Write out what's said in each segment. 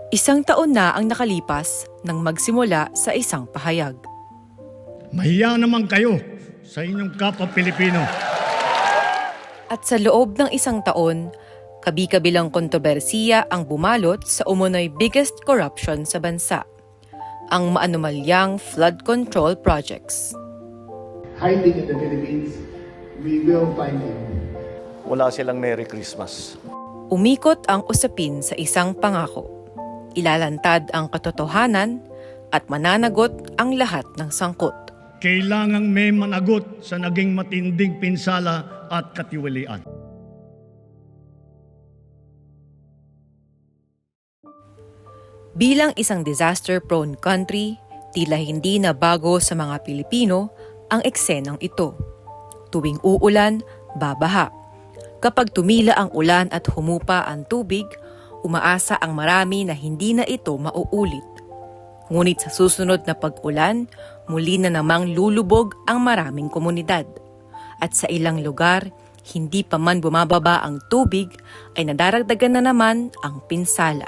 Isang taon na ang nakalipas nang magsimula sa isang pahayag. Mahiya naman kayo sa inyong kapwa Pilipino. At sa loob ng isang taon, kabi-kabilang kontrobersiya ang bumalot sa umunoy biggest corruption sa bansa, ang maanumalyang flood control projects. Hiding in the Philippines, we will find him. Wala silang Merry Christmas. Umikot ang usapin sa isang pangako. Ilalantad ang katotohanan at mananagot ang lahat ng sangkot. Kailangang may managot sa naging matinding pinsala at katiwalian. Bilang isang disaster-prone country, tila hindi na bago sa mga Pilipino ang eksenang ito. Tuwing uulan, babaha. Kapag tumila ang ulan at humupa ang tubig, umaasa ang marami na hindi na ito mauulit. Ngunit sa susunod na pag-ulan, muli na namang lulubog ang maraming komunidad. At sa ilang lugar, hindi pa man bumababa ang tubig, ay nadaragdagan na naman ang pinsala.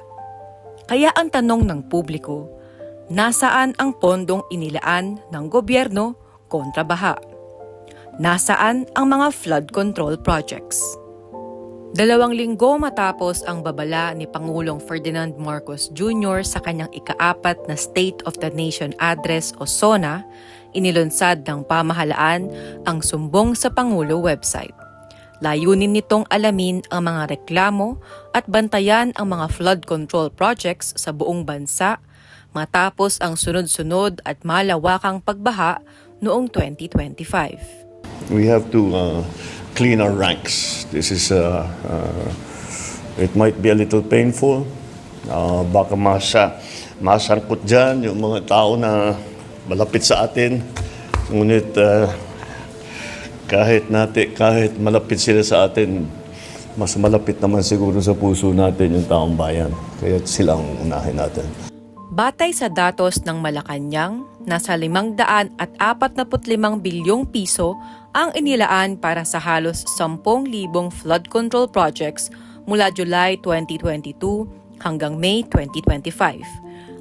Kaya ang tanong ng publiko, nasaan ang pondong inilaan ng gobyerno kontra baha? Nasaan ang mga flood control projects? 2 linggo matapos ang babala ni Pangulong Ferdinand Marcos Jr. sa kanyang ika-4 na State of the Nation Address o SONA, inilunsad ng pamahalaan ang Sumbong sa Pangulo website. Layunin nitong alamin ang mga reklamo at bantayan ang mga flood control projects sa buong bansa matapos ang sunod-sunod at malawakang pagbaha noong 2025. We have to clean our ranks. This is, it might be a little painful. Baka masangkot dyan yung mga tao na malapit sa atin. Ngunit kahit malapit sila sa atin, mas malapit naman siguro sa puso natin yung taong bayan. Kaya sila ang unahin natin. Batay sa datos ng Malacanang, nasa 545 bilyong piso ang inilaan para sa halos 10,000 flood control projects mula July 2022 hanggang May 2025,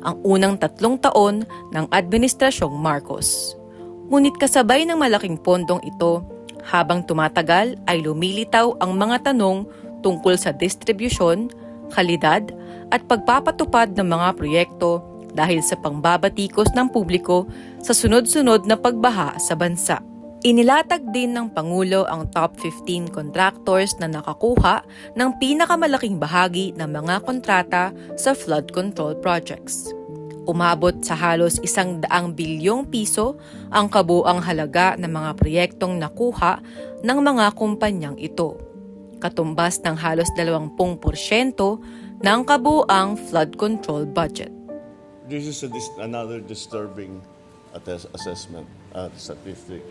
ang unang 3 taon ng Administrasyong Marcos. Ngunit kasabay ng malaking pondong ito, habang tumatagal ay lumilitaw ang mga tanong tungkol sa distribusyon, kalidad at pagpapatupad ng mga proyekto dahil sa pangbabatikos ng publiko sa sunod-sunod na pagbaha sa bansa. Inilatag din ng Pangulo ang top 15 contractors na nakakuha ng pinakamalaking bahagi ng mga kontrata sa flood control projects. Umabot sa halos 100 bilyong piso ang kabuang halaga ng mga proyektong nakuha ng mga kumpanyang ito, katumbas ng halos 20% ng kabuang flood control budget. This is another disturbing assessment statistic.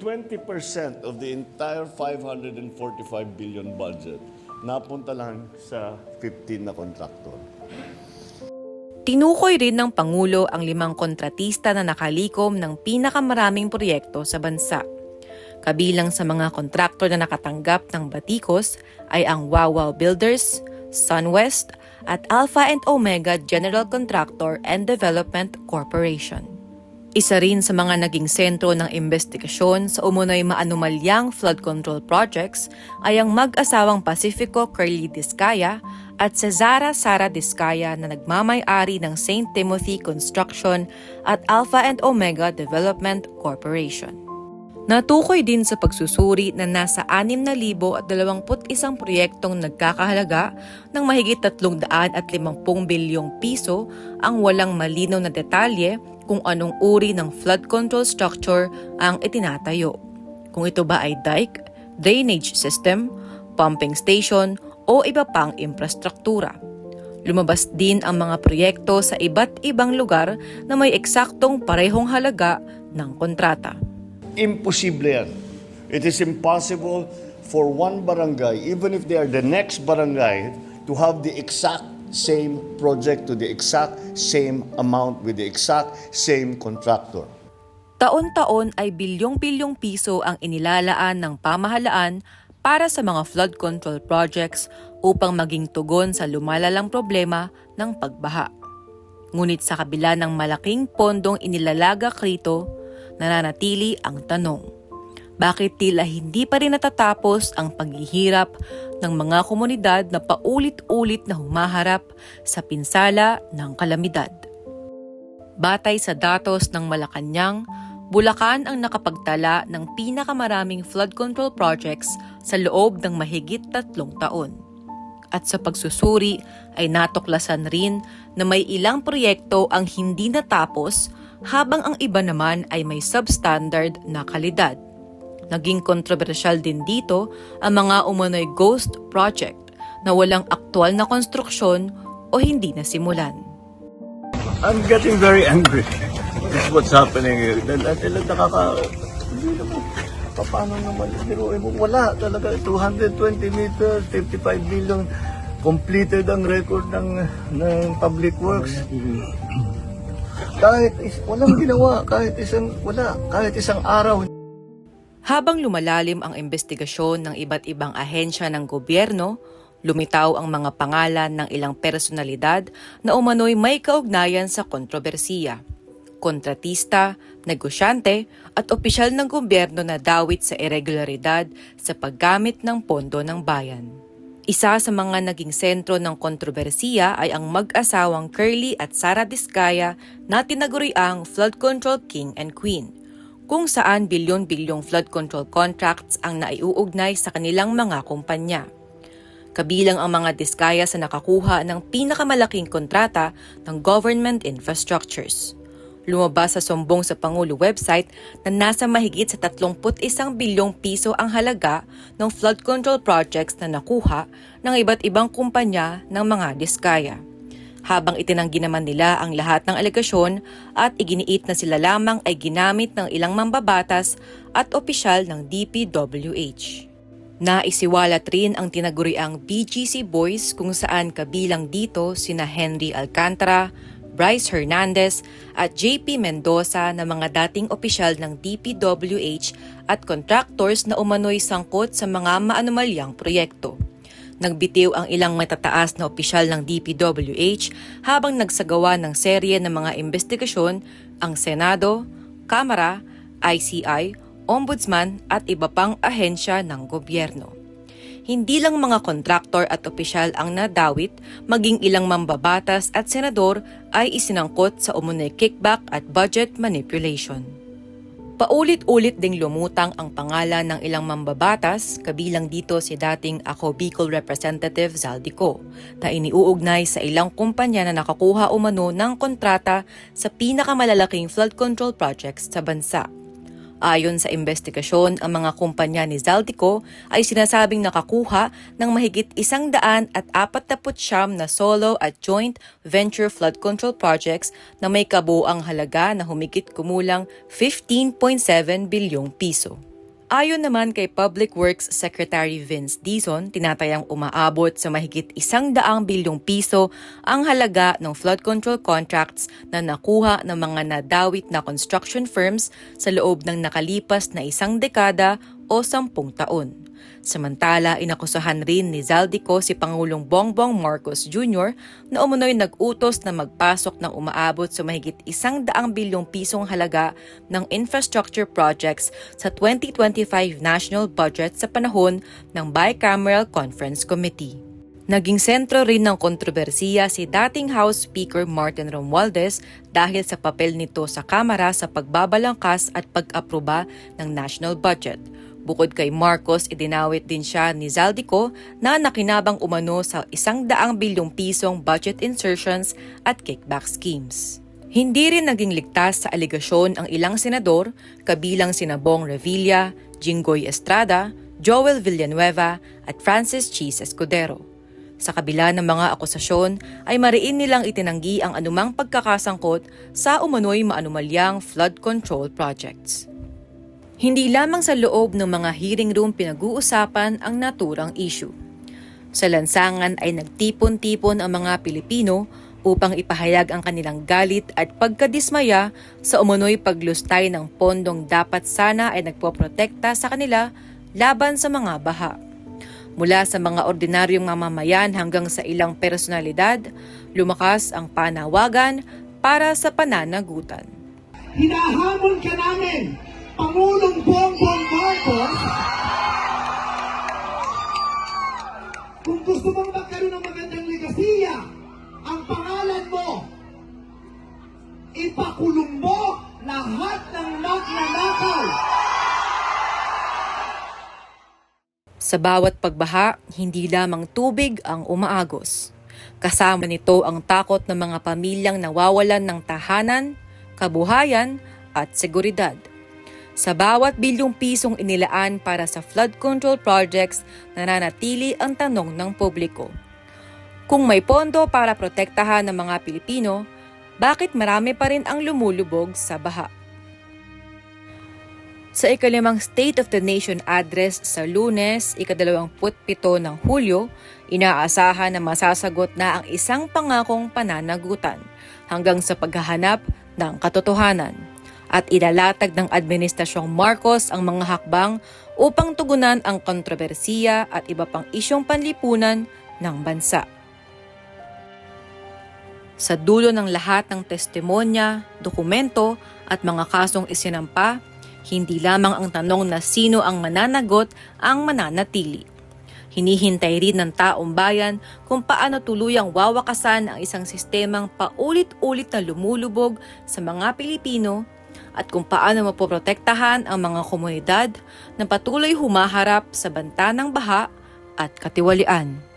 20% of the entire 545 billion budget napunta lang sa 15 na kontraktor. Tinukoy rin ng Pangulo ang 5 kontratista na nakalikom ng pinakamaraming proyekto sa bansa. Kabilang sa mga kontraktor na nakatanggap ng batikos ay ang Wawaw Builders, SunWest at Alpha and Omega General Contractor and Development Corporation. Isa rin sa mga naging sentro ng investigasyon sa umunoy maanumalyang flood control projects ay ang mag-asawang Pacifico Curly Discaya at Cesara Sara Discaya na nagmamay-ari ng St. Timothy Construction at Alpha and Omega Development Corporation. Natukoy din sa pagsusuri na nasa 6,021 proyektong nagkakahalaga ng mahigit 350 bilyong piso ang walang malinaw na detalye kung anong uri ng flood control structure ang itinatayo. Kung ito ba ay dike, drainage system, pumping station o iba pang infrastruktura. Lumabas din ang mga proyekto sa iba't ibang lugar na may eksaktong parehong halaga ng kontrata. Imposible yan. It is impossible for one barangay, even if they are the next barangay, to have the exact same project to the exact same amount with the exact same contractor. Taon-taon ay bilyong-bilyong piso ang inilalaan ng pamahalaan para sa mga flood control projects upang maging tugon sa lumalalang problema ng pagbaha. Ngunit sa kabila ng malaking pondong inilalagak rito, nananatili ang tanong, bakit tila hindi pa rin natatapos ang paghihirap ng mga komunidad na paulit-ulit na humaharap sa pinsala ng kalamidad? Batay sa datos ng Malacanang, Bulacan ang nakapagtala ng pinakamaraming flood control projects sa loob ng mahigit 3 taon. At sa pagsusuri ay natuklasan rin na may ilang proyekto ang hindi natapos habang ang iba naman ay may substandard na kalidad. Naging kontrobersyal din dito ang mga umano'y ghost project na walang aktwal na konstruksyon o hindi nasimulan. I'm getting very angry. This is what's happening here. Dahil hindi naman, paano naman, biruin mo, wala talaga, 220 meters, 55 billion, completed ang record ng public works. Walang ginawa, kahit isang araw. Habang lumalalim ang investigasyon ng iba't ibang ahensya ng gobyerno, lumitaw ang mga pangalan ng ilang personalidad na umano'y may kaugnayan sa kontrobersiya. Kontratista, negosyante at opisyal ng gobyerno na dawit sa irregularidad sa paggamit ng pondo ng bayan. Isa sa mga naging sentro ng kontrobersiya ay ang mag-asawang Curly at Sara Diskaya na tinaguriang flood control king and queen, kung saan bilyon-bilyong flood control contracts ang naiuugnay sa kanilang mga kumpanya. Kabilang ang mga Diskaya sa nakakuha ng pinakamalaking kontrata ng government infrastructures. Lumabas sa sumbong sa Pangulo website na nasa mahigit sa 31 bilyong piso ang halaga ng flood control projects na nakuha ng iba't ibang kumpanya ng mga Diskaya. Habang itinanggi naman nila ang lahat ng alegasyon at iginiit na sila lamang ay ginamit ng ilang mambabatas at opisyal ng DPWH. Naisiwalat rin ang tinaguriang BGC Boys kung saan kabilang dito sina Henry Alcantara, Bryce Hernandez at JP Mendoza na mga dating opisyal ng DPWH at contractors na umano'y sangkot sa mga maanumalyang proyekto. Nagbitiw ang ilang matataas na opisyal ng DPWH habang nagsagawa ng serye ng mga investigasyon ang Senado, Kamara, ICI, Ombudsman at iba pang ahensya ng gobyerno. Hindi lang mga kontraktor at opisyal ang nadawit, maging ilang mambabatas at senador ay isinangkot sa umunoy kickback at budget manipulation. Paulit-ulit ding lumutang ang pangalan ng ilang mambabatas, kabilang dito si dating Ako Bicol Representative Zaldico, na iniuugnay sa ilang kumpanya na nakakuha umano ng kontrata sa pinakamalalaking flood control projects sa bansa. Ayon sa investigasyon, ang mga kumpanya ni Zaldico ay sinasabing nakakuha ng mahigit 149 na solo at joint venture flood control projects na may kabuuang halaga na humigit kumulang 15.7 bilyong piso. Ayon naman kay Public Works Secretary Vince Dizon, tinatayang umaabot sa mahigit 100 bilyong piso ang halaga ng flood control contracts na nakuha ng mga nadawit na construction firms sa loob ng nakalipas na 1 dekada o 10 taon. Samantala, inakusahan rin ni Zaldico si Pangulong Bongbong Marcos Jr. na umunoy nag-utos na magpasok ng umaabot sa mahigit 100 bilyong pisong halaga ng infrastructure projects sa 2025 national budget sa panahon ng Bicameral Conference Committee. Naging sentro rin ng kontrobersiya si dating House Speaker Martin Romualdez dahil sa papel nito sa Kamara sa pagbabalangkas at pag-aproba ng national budget. Bukod kay Marcos, idinawit din siya ni Zaldico na nakinabang umano sa 100 bilyong pisong budget insertions at kickback schemes. Hindi rin naging ligtas sa aligasyon ang ilang senador, kabilang sina Bong Revilla, Jinggoy Estrada, Joel Villanueva at Francis Cheese Escudero. Sa kabila ng mga akusasyon, ay mariin nilang itinanggi ang anumang pagkakasangkot sa umano'y maanumalyang flood control projects. Hindi lamang sa loob ng mga hearing room pinag-uusapan ang naturang issue. Sa lansangan ay nagtipon-tipon ang mga Pilipino upang ipahayag ang kanilang galit at pagkadismaya sa umano'y paglustay ng pondong dapat sana ay nagpoprotekta sa kanila laban sa mga baha. Mula sa mga ordinaryong mamamayan hanggang sa ilang personalidad, lumakas ang panawagan para sa pananagutan. Hinahamon ka namin, Pangulong Bongbong Marcos, kung gusto mong magkaroon ng magandang legasiya, ang pangalan mo, ipakulong mo lahat ng magnanakaw. Sa bawat pagbaha, hindi lamang tubig ang umaagos. Kasama nito ang takot ng mga pamilyang nawawalan ng tahanan, kabuhayan at seguridad. Sa bawat bilyong pisong inilaan para sa flood control projects, nananatili ang tanong ng publiko. Kung may pondo para protektahan ng mga Pilipino, bakit marami pa rin ang lumulubog sa baha? Sa ikalimang State of the Nation address sa Lunes, ika-27 ng Hulyo, inaasahan na masasagot na ang isang pangakong pananagutan hanggang sa paghahanap ng katotohanan. At ilalatag ng Administrasyong Marcos ang mga hakbang upang tugunan ang kontrobersiya at iba pang isyong panlipunan ng bansa. Sa dulo ng lahat ng testimonya, dokumento at mga kasong isinampa, hindi lamang ang tanong na sino ang mananagot ang mananatili. Hinihintay rin ng taong bayan kung paano tuluyang wawakasan ang isang sistemang paulit-ulit na lumulubog sa mga Pilipino at kung paano mapoprotektahan ang mga komunidad na patuloy humaharap sa banta ng baha at katiwalian.